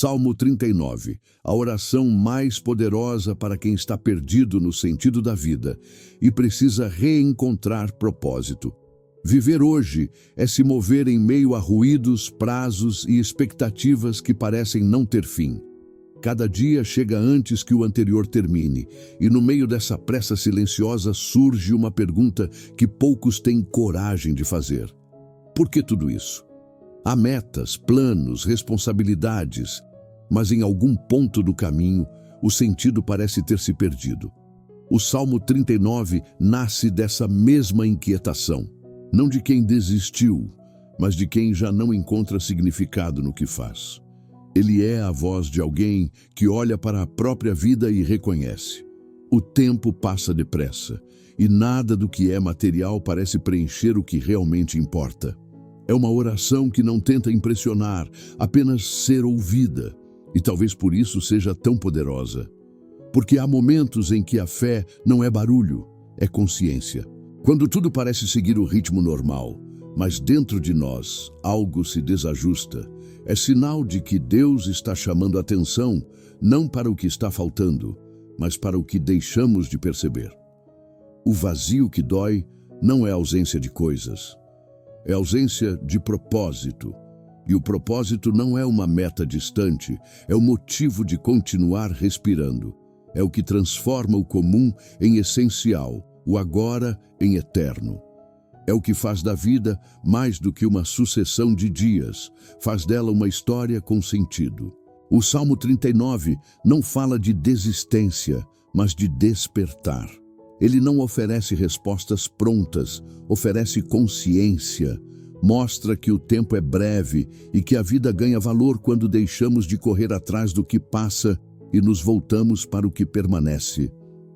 Salmo 39, a oração mais poderosa para quem está perdido no sentido da vida e precisa reencontrar propósito. Viver hoje é se mover em meio a ruídos, prazos e expectativas que parecem não ter fim. Cada dia chega antes que o anterior termine, e no meio dessa pressa silenciosa surge uma pergunta que poucos têm coragem de fazer. Por que tudo isso? Há metas, planos, responsabilidades, mas em algum ponto do caminho, o sentido parece ter se perdido. O Salmo 39 nasce dessa mesma inquietação, não de quem desistiu, mas de quem já não encontra significado no que faz. Ele é a voz de alguém que olha para a própria vida e reconhece: o tempo passa depressa, e nada do que é material parece preencher o que realmente importa. É uma oração que não tenta impressionar, apenas ser ouvida, e talvez por isso seja tão poderosa. Porque há momentos em que a fé não é barulho, é consciência. Quando tudo parece seguir o ritmo normal, mas dentro de nós algo se desajusta, é sinal de que Deus está chamando atenção não para o que está faltando, mas para o que deixamos de perceber. O vazio que dói não é ausência de coisas, é ausência de propósito. E o propósito não é uma meta distante, é o motivo de continuar respirando. É o que transforma o comum em essencial, o agora em eterno. É o que faz da vida mais do que uma sucessão de dias, faz dela uma história com sentido. O Salmo 39 não fala de desistência, mas de despertar. Ele não oferece respostas prontas, oferece consciência. Mostra que o tempo é breve e que a vida ganha valor quando deixamos de correr atrás do que passa e nos voltamos para o que permanece.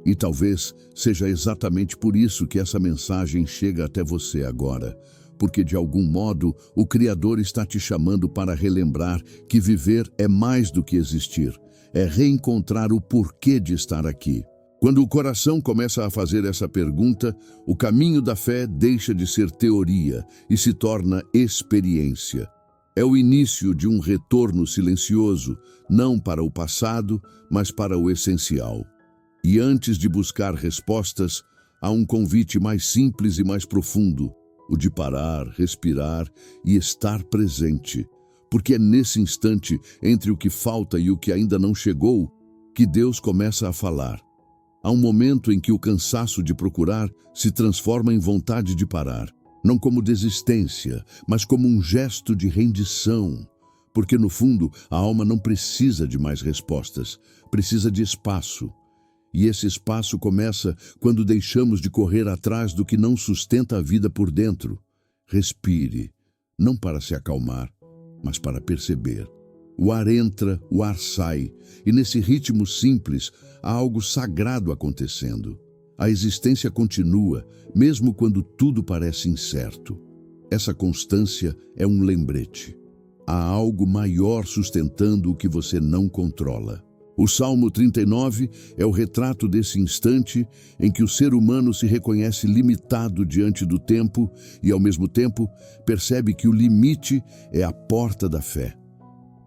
E talvez seja exatamente por isso que essa mensagem chega até você agora, porque de algum modo o Criador está te chamando para relembrar que viver é mais do que existir, é reencontrar o porquê de estar aqui. Quando o coração começa a fazer essa pergunta, o caminho da fé deixa de ser teoria e se torna experiência. É o início de um retorno silencioso, não para o passado, mas para o essencial. E antes de buscar respostas, há um convite mais simples e mais profundo, o de parar, respirar e estar presente. Porque é nesse instante, entre o que falta e o que ainda não chegou, que Deus começa a falar. Há um momento em que o cansaço de procurar se transforma em vontade de parar, não como desistência, mas como um gesto de rendição. Porque no fundo, a alma não precisa de mais respostas, precisa de espaço. E esse espaço começa quando deixamos de correr atrás do que não sustenta a vida por dentro. Respire, não para se acalmar, mas para perceber. O ar entra, o ar sai, e nesse ritmo simples há algo sagrado acontecendo. A existência continua, mesmo quando tudo parece incerto. Essa constância é um lembrete. Há algo maior sustentando o que você não controla. O Salmo 39 é o retrato desse instante em que o ser humano se reconhece limitado diante do tempo e, ao mesmo tempo, percebe que o limite é a porta da fé.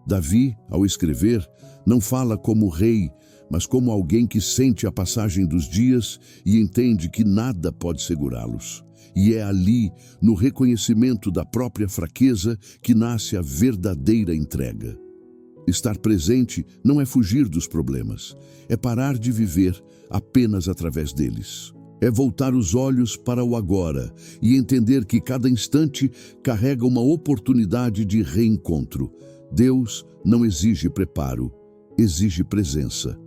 Davi, ao escrever, não fala como rei, mas como alguém que sente a passagem dos dias e entende que nada pode segurá-los. E é ali, no reconhecimento da própria fraqueza, que nasce a verdadeira entrega. Estar presente não é fugir dos problemas, é parar de viver apenas através deles. É voltar os olhos para o agora e entender que cada instante carrega uma oportunidade de reencontro. Deus não exige preparo, exige presença.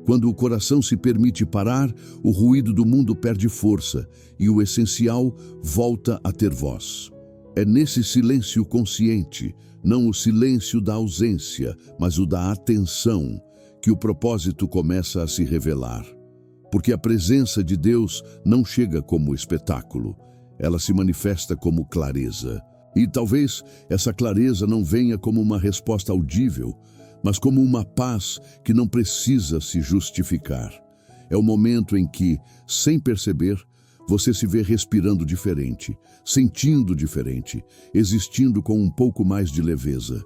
Quando o coração se permite parar, o ruído do mundo perde força e o essencial volta a ter voz. É nesse silêncio consciente, não o silêncio da ausência, mas o da atenção, que o propósito começa a se revelar. Porque a presença de Deus não chega como espetáculo, ela se manifesta como clareza. E talvez essa clareza não venha como uma resposta audível, mas como uma paz que não precisa se justificar. É o momento em que, sem perceber, você se vê respirando diferente, sentindo diferente, existindo com um pouco mais de leveza.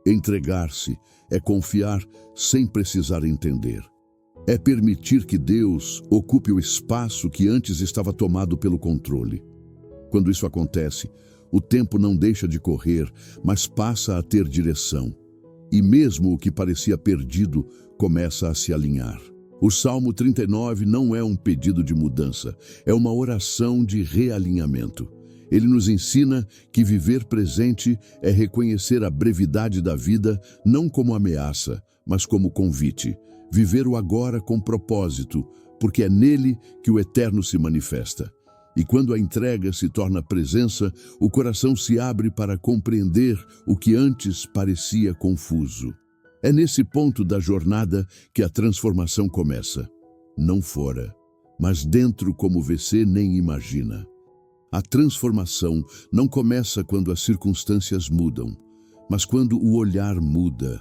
Entregar-se é confiar sem precisar entender. É permitir que Deus ocupe o espaço que antes estava tomado pelo controle. Quando isso acontece, o tempo não deixa de correr, mas passa a ter direção. E mesmo o que parecia perdido começa a se alinhar. O Salmo 39 não é um pedido de mudança, é uma oração de realinhamento. Ele nos ensina que viver presente é reconhecer a brevidade da vida não como ameaça, mas como convite. Viver o agora com propósito, porque é nele que o eterno se manifesta. E quando a entrega se torna presença, o coração se abre para compreender o que antes parecia confuso. É nesse ponto da jornada que a transformação começa. Não fora, mas dentro como você nem imagina. A transformação não começa quando as circunstâncias mudam, mas quando o olhar muda.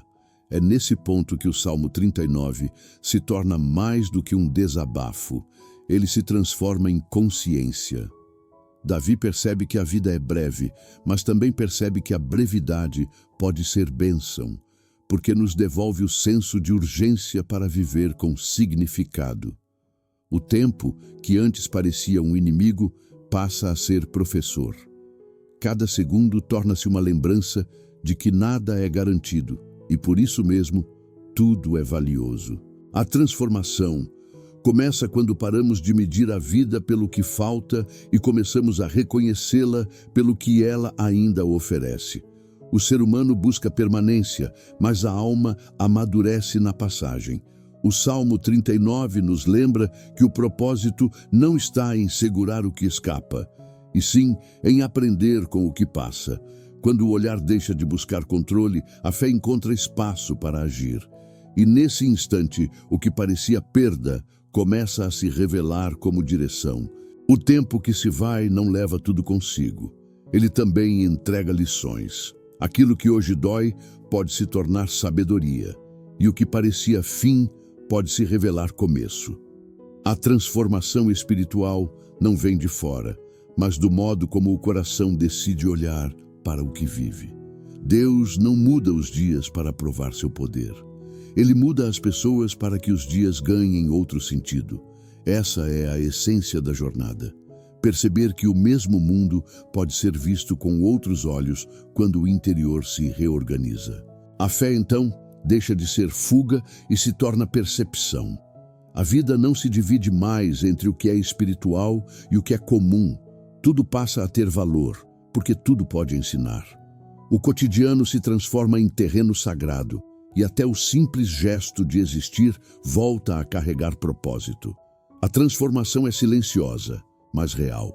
É nesse ponto que o Salmo 39 se torna mais do que um desabafo. Ele se transforma em consciência. Davi percebe que a vida é breve, mas também percebe que a brevidade pode ser bênção, porque nos devolve o senso de urgência para viver com significado. O tempo, que antes parecia um inimigo, passa a ser professor. Cada segundo torna-se uma lembrança de que nada é garantido e, por isso mesmo, tudo é valioso. A transformação começa quando paramos de medir a vida pelo que falta e começamos a reconhecê-la pelo que ela ainda oferece. O ser humano busca permanência, mas a alma amadurece na passagem. O Salmo 39 nos lembra que o propósito não está em segurar o que escapa, e sim em aprender com o que passa. Quando o olhar deixa de buscar controle, a fé encontra espaço para agir. E nesse instante, o que parecia perda começa a se revelar como direção. O tempo que se vai não leva tudo consigo. Ele também entrega lições. Aquilo que hoje dói pode se tornar sabedoria, e o que parecia fim pode se revelar começo. A transformação espiritual não vem de fora, mas do modo como o coração decide olhar para o que vive. Deus não muda os dias para provar seu poder. Ele muda as pessoas para que os dias ganhem outro sentido. Essa é a essência da jornada. Perceber que o mesmo mundo pode ser visto com outros olhos quando o interior se reorganiza. A fé, então, deixa de ser fuga e se torna percepção. A vida não se divide mais entre o que é espiritual e o que é comum. Tudo passa a ter valor, porque tudo pode ensinar. O cotidiano se transforma em terreno sagrado e até o simples gesto de existir volta a carregar propósito. A transformação é silenciosa, mas real.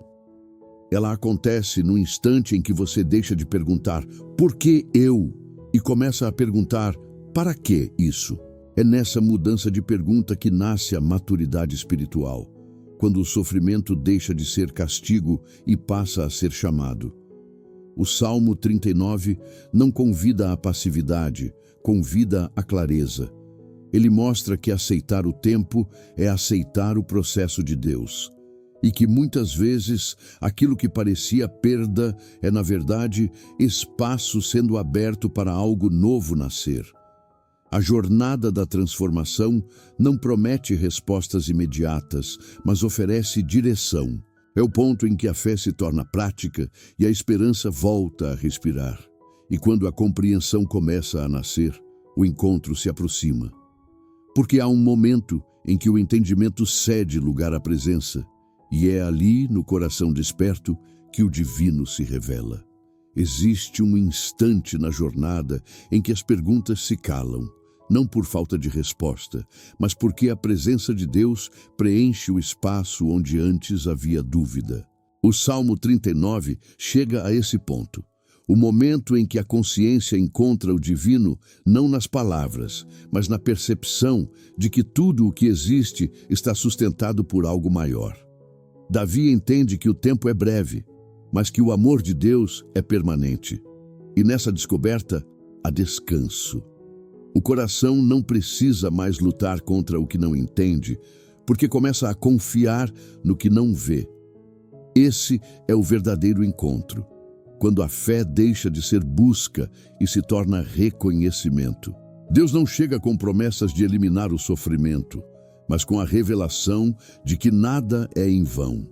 Ela acontece no instante em que você deixa de perguntar "por que eu?" e começa a perguntar "para que isso?". É nessa mudança de pergunta que nasce a maturidade espiritual, quando o sofrimento deixa de ser castigo e passa a ser chamado. O Salmo 39 não convida à passividade, convida à clareza. Ele mostra que aceitar o tempo é aceitar o processo de Deus. E que muitas vezes aquilo que parecia perda é, na verdade, espaço sendo aberto para algo novo nascer. A jornada da transformação não promete respostas imediatas, mas oferece direção. É o ponto em que a fé se torna prática e a esperança volta a respirar. E quando a compreensão começa a nascer, o encontro se aproxima. Porque há um momento em que o entendimento cede lugar à presença, e é ali, no coração desperto, que o divino se revela. Existe um instante na jornada em que as perguntas se calam, não por falta de resposta, mas porque a presença de Deus preenche o espaço onde antes havia dúvida. O Salmo 39 chega a esse ponto. O momento em que a consciência encontra o divino não nas palavras, mas na percepção de que tudo o que existe está sustentado por algo maior. Davi entende que o tempo é breve, mas que o amor de Deus é permanente. E nessa descoberta, há descanso. O coração não precisa mais lutar contra o que não entende, porque começa a confiar no que não vê. Esse é o verdadeiro encontro. quando a fé deixa de ser busca e se torna reconhecimento. Deus não chega com promessas de eliminar o sofrimento, mas com a revelação de que nada é em vão.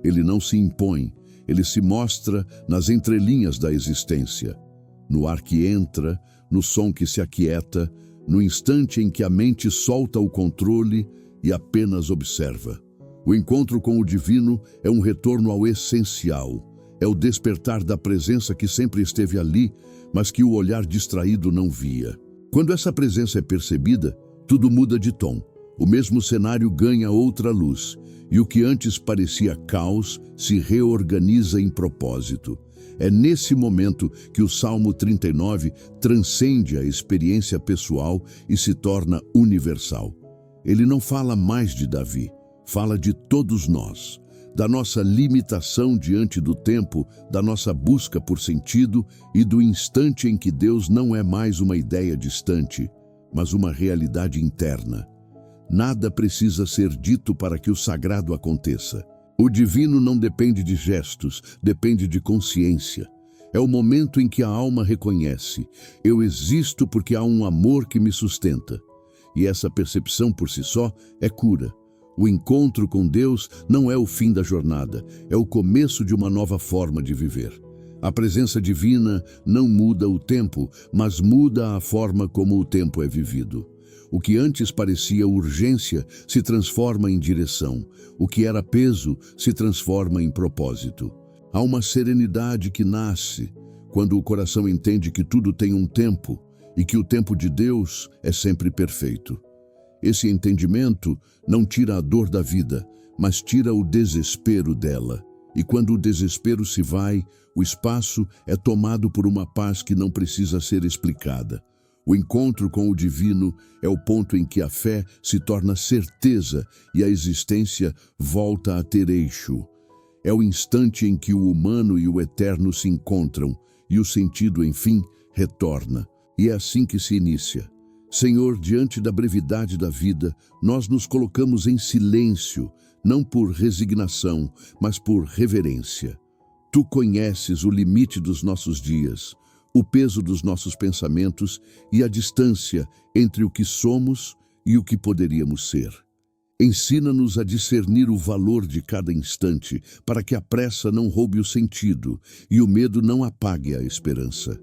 Ele não se impõe, ele se mostra nas entrelinhas da existência, no ar que entra, no som que se aquieta, no instante em que a mente solta o controle e apenas observa. O encontro com o divino é um retorno ao essencial, é o despertar da presença que sempre esteve ali, mas que o olhar distraído não via. Quando essa presença é percebida, tudo muda de tom. O mesmo cenário ganha outra luz, e o que antes parecia caos se reorganiza em propósito. É nesse momento que o Salmo 39 transcende a experiência pessoal e se torna universal. Ele não fala mais de Davi, fala de todos nós, da nossa limitação diante do tempo, da nossa busca por sentido e do instante em que Deus não é mais uma ideia distante, mas uma realidade interna. Nada precisa ser dito para que o sagrado aconteça. O divino não depende de gestos, depende de consciência. É o momento em que a alma reconhece: eu existo porque há um amor que me sustenta. E essa percepção por si só é cura. O encontro com Deus não é o fim da jornada, é o começo de uma nova forma de viver. A presença divina não muda o tempo, mas muda a forma como o tempo é vivido. O que antes parecia urgência se transforma em direção. O que era peso se transforma em propósito. Há uma serenidade que nasce quando o coração entende que tudo tem um tempo e que o tempo de Deus é sempre perfeito. Esse entendimento não tira a dor da vida, mas tira o desespero dela. E quando o desespero se vai, o espaço é tomado por uma paz que não precisa ser explicada. O encontro com o divino é o ponto em que a fé se torna certeza e a existência volta a ter eixo. É o instante em que o humano e o eterno se encontram e o sentido, enfim, retorna. E é assim que se inicia. Senhor, diante da brevidade da vida, nós nos colocamos em silêncio, não por resignação, mas por reverência. Tu conheces o limite dos nossos dias, o peso dos nossos pensamentos e a distância entre o que somos e o que poderíamos ser. Ensina-nos a discernir o valor de cada instante, para que a pressa não roube o sentido e o medo não apague a esperança.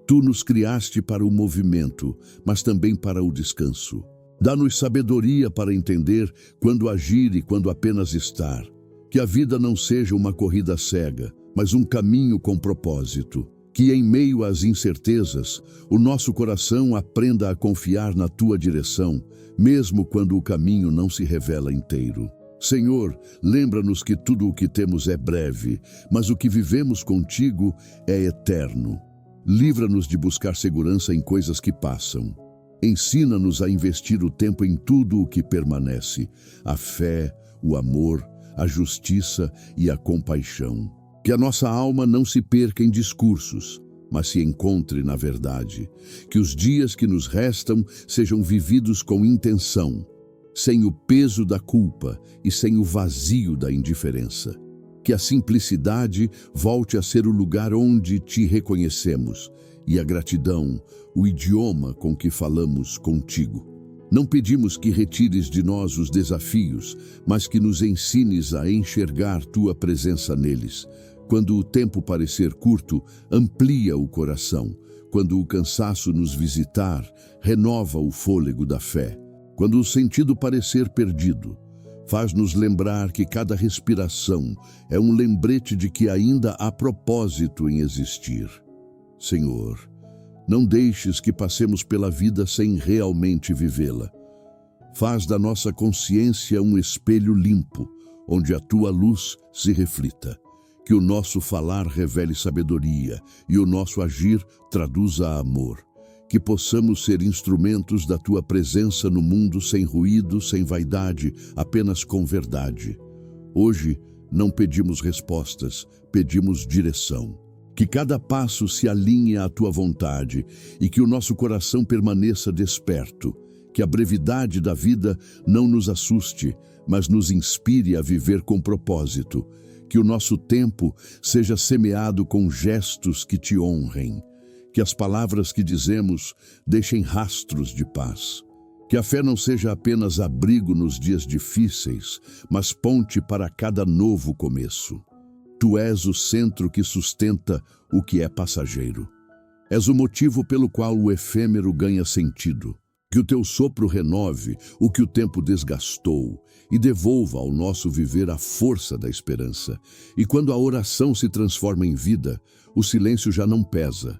Tu nos criaste para o movimento, mas também para o descanso. Dá-nos sabedoria para entender quando agir e quando apenas estar. Que a vida não seja uma corrida cega, mas um caminho com propósito. Que em meio às incertezas, o nosso coração aprenda a confiar na Tua direção, mesmo quando o caminho não se revela inteiro. Senhor, lembra-nos que tudo o que temos é breve, mas o que vivemos contigo é eterno. Livra-nos de buscar segurança em coisas que passam. Ensina-nos a investir o tempo em tudo o que permanece: a fé, o amor, a justiça e a compaixão. Que a nossa alma não se perca em discursos, mas se encontre na verdade. Que os dias que nos restam sejam vividos com intenção, sem o peso da culpa e sem o vazio da indiferença. Que a simplicidade volte a ser o lugar onde te reconhecemos e a gratidão, o idioma com que falamos contigo. Não pedimos que retires de nós os desafios, mas que nos ensines a enxergar tua presença neles. Quando o tempo parecer curto, amplia o coração. Quando o cansaço nos visitar, renova o fôlego da fé. Quando o sentido parecer perdido, faz-nos lembrar que cada respiração é um lembrete de que ainda há propósito em existir. Senhor, não deixes que passemos pela vida sem realmente vivê-la. Faz da nossa consciência um espelho limpo, onde a tua luz se reflita. Que o nosso falar revele sabedoria e o nosso agir traduza amor. Que possamos ser instrumentos da tua presença no mundo sem ruído, sem vaidade, apenas com verdade. Hoje não pedimos respostas, pedimos direção. Que cada passo se alinhe à tua vontade e que o nosso coração permaneça desperto. Que a brevidade da vida não nos assuste, mas nos inspire a viver com propósito. Que o nosso tempo seja semeado com gestos que te honrem. Que as palavras que dizemos deixem rastros de paz. Que a fé não seja apenas abrigo nos dias difíceis, mas ponte para cada novo começo. Tu és o centro que sustenta o que é passageiro. És o motivo pelo qual o efêmero ganha sentido. Que o teu sopro renove o que o tempo desgastou e devolva ao nosso viver a força da esperança. E quando a oração se transforma em vida, o silêncio já não pesa.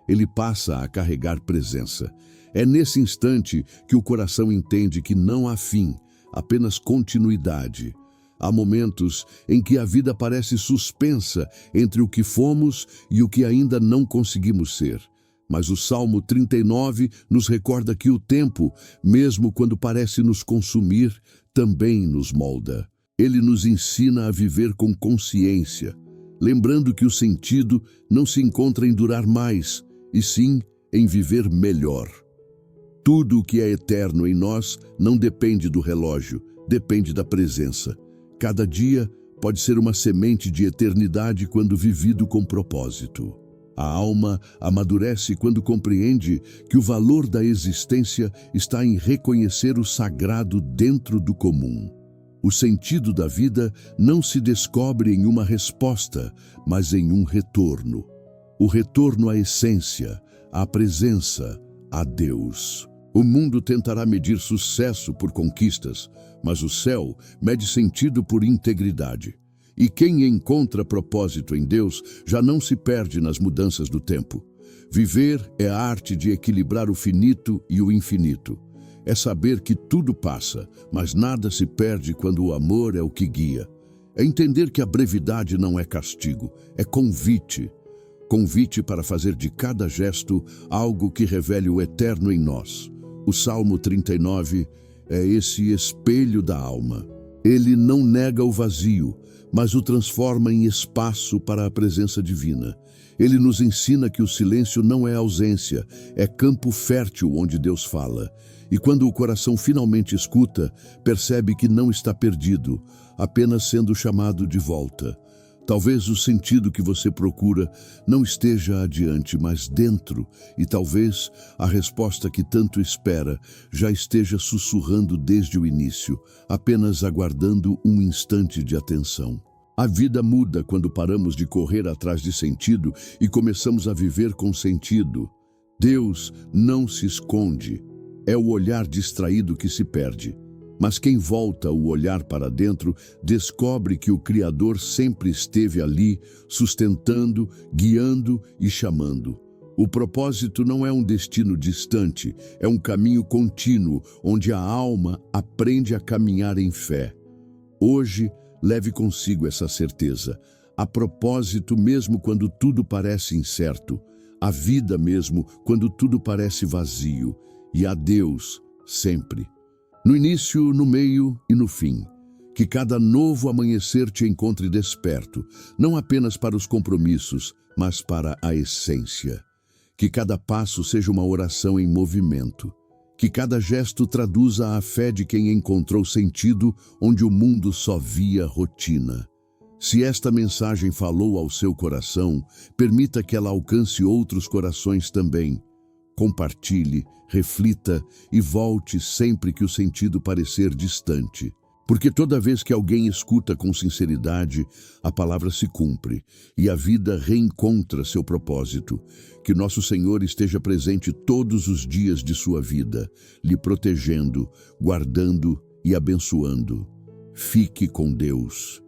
Ele passa a carregar presença. É nesse instante que o coração entende que não há fim, apenas continuidade. Há momentos em que a vida parece suspensa entre o que fomos e o que ainda não conseguimos ser. Mas o Salmo 39 nos recorda que o tempo, mesmo quando parece nos consumir, também nos molda. Ele nos ensina a viver com consciência, lembrando que o sentido não se encontra em durar mais, e sim em viver melhor. Tudo o que é eterno em nós não depende do relógio, depende da presença. Cada dia pode ser uma semente de eternidade quando vivido com propósito. A alma amadurece quando compreende que o valor da existência está em reconhecer o sagrado dentro do comum. O sentido da vida não se descobre em uma resposta, mas em um retorno. O retorno à essência, à presença, a Deus. O mundo tentará medir sucesso por conquistas, mas o céu mede sentido por integridade. E quem encontra propósito em Deus já não se perde nas mudanças do tempo. Viver é a arte de equilibrar o finito e o infinito. É saber que tudo passa, mas nada se perde quando o amor é o que guia. É entender que a brevidade não é castigo, é convite. Convite para fazer de cada gesto algo que revele o eterno em nós. O Salmo 39 é esse espelho da alma. Ele não nega o vazio, mas o transforma em espaço para a presença divina. Ele nos ensina que o silêncio não é ausência, é campo fértil onde Deus fala. E quando o coração finalmente escuta, percebe que não está perdido, apenas sendo chamado de volta. Talvez o sentido que você procura não esteja adiante, mas dentro, e talvez a resposta que tanto espera já esteja sussurrando desde o início, apenas aguardando um instante de atenção. A vida muda quando paramos de correr atrás de sentido e começamos a viver com sentido. Deus não se esconde, é o olhar distraído que se perde. Mas quem volta o olhar para dentro descobre que o Criador sempre esteve ali, sustentando, guiando e chamando. O propósito não é um destino distante, é um caminho contínuo, onde a alma aprende a caminhar em fé. Hoje, leve consigo essa certeza. Há propósito mesmo quando tudo parece incerto. Há vida mesmo quando tudo parece vazio. E há Deus sempre. No início, no meio e no fim. Que cada novo amanhecer te encontre desperto, não apenas para os compromissos, mas para a essência. Que cada passo seja uma oração em movimento. Que cada gesto traduza a fé de quem encontrou sentido onde o mundo só via rotina. Se esta mensagem falou ao seu coração, permita que ela alcance outros corações também. Compartilhe, reflita e volte sempre que o sentido parecer distante. Porque toda vez que alguém escuta com sinceridade, a palavra se cumpre e a vida reencontra seu propósito. Que nosso Senhor esteja presente todos os dias de sua vida, lhe protegendo, guardando e abençoando. Fique com Deus.